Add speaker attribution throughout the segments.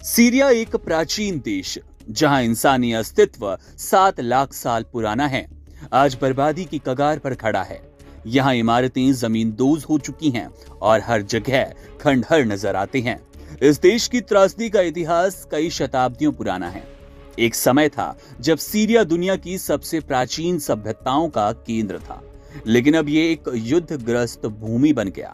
Speaker 1: Syria एक प्राचीन देश जहां इंसानी अस्तित्व 7 लाख साल पुराना है, आज बर्बादी की कगार पर खड़ा है। यहाँ इमारतें जमींदोज हो चुकी हैं और हर जगह खंडहर नजर आते हैं। इस देश की त्रासदी का इतिहास कई शताब्दियों पुराना है। एक समय था जब सीरिया दुनिया की सबसे प्राचीन सभ्यताओं का केंद्र था, लेकिन अब ये एक युद्धग्रस्त भूमि बन गया।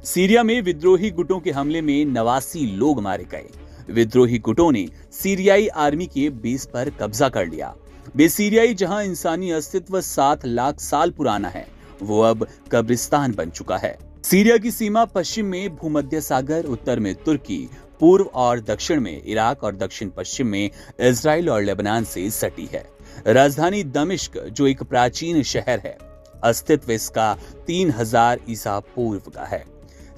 Speaker 1: सीरिया में विद्रोही गुटों के हमले में 89 लोग मारे गए। विद्रोही गुटों ने सीरियाई आर्मी के बेस पर कब्जा कर लिया। वे सीरियाई जहां इंसानी अस्तित्व 7 लाख साल पुराना है, वो अब कब्रिस्तान बन चुका है। सीरिया की सीमा पश्चिम में भूमध्य सागर, उत्तर में तुर्की, पूर्व और दक्षिण में इराक और दक्षिण पश्चिम में इजराइल और लेबनान से सटी है। राजधानी दमिश्क, जो एक प्राचीन शहर है, अस्तित्व इसका 3000 ईसा पूर्व का है।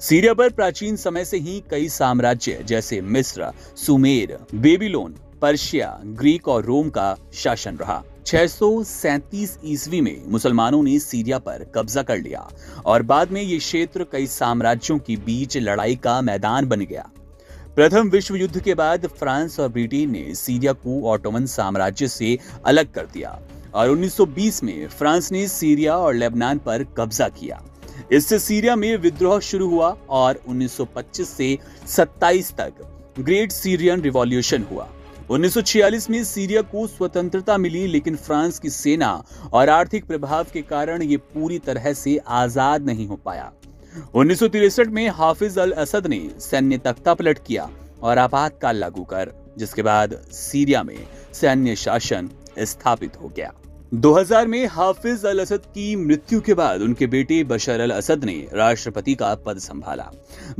Speaker 1: सीरिया पर प्राचीन समय से ही कई साम्राज्य जैसे मिस्र, सुमेर, बेबीलोन, पर्शिया, ग्रीक और रोम का शासन रहा। 637 ईस्वी में मुसलमानों ने सीरिया पर कब्जा कर लिया और बाद में ये क्षेत्र कई साम्राज्यों के बीच लड़ाई का मैदान बन गया। प्रथम विश्व युद्ध के बाद फ्रांस और ब्रिटेन ने सीरिया को ऑटोमन साम्राज्य से अलग कर दिया और 1920 में फ्रांस ने सीरिया और लेबनान पर कब्जा किया। इससे सीरिया में विद्रोह शुरू हुआ और 1925 से 27 तक ग्रेट सीरियन रिवॉल्यूशन हुआ। 1946 में सीरिया को स्वतंत्रता मिली, लेकिन फ्रांस की सेना और आर्थिक प्रभाव के कारण ये पूरी तरह से आजाद नहीं हो पाया। 1963 में हाफिज अल असद ने सैन्य तख्तापलट किया और आपातकाल लागू कर, जिसके बाद सीरिया में सैन्य शासन स्थापित हो गया। 2000 में हाफिज अल असद की मृत्यु के बाद उनके बेटे बशर अल असद ने राष्ट्रपति का पद संभाला।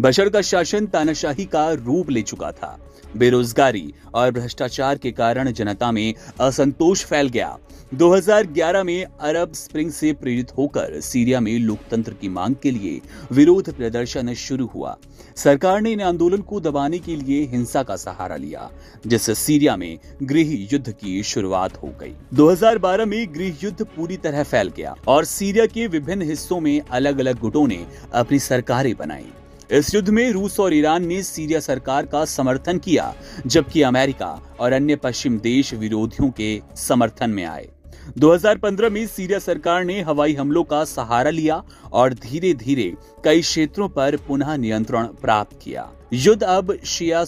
Speaker 1: बशर का शासन तानाशाही का रूप ले चुका था। बेरोजगारी और भ्रष्टाचार के कारण जनता में असंतोष फैल गया। 2011 में अरब स्प्रिंग से प्रेरित होकर सीरिया में लोकतंत्र की मांग के लिए विरोध प्रदर्शन शुरू हुआ। सरकार ने इन आंदोलन को दबाने के लिए हिंसा का सहारा लिया, जिससे सीरिया में गृह युद्ध की शुरुआत हो गई। 2012 में गृह युद्ध पूरी तरह फैल गया और सीरिया के विभिन्न हिस्सों में अलग अलग गुटों ने अपनी सरकारें बनाई। इस युद्ध में रूस और ईरान ने सीरिया सरकार का समर्थन किया, जबकि अमेरिका और अन्य पश्चिम देश विरोधियों के समर्थन में आए। 2015 में सीरिया सरकार ने हवाई हमलों का सहारा लिया और धीरे धीरे कई क्षेत्रों पर पुनः नियंत्रण प्राप्त किया। युद्ध अब शिया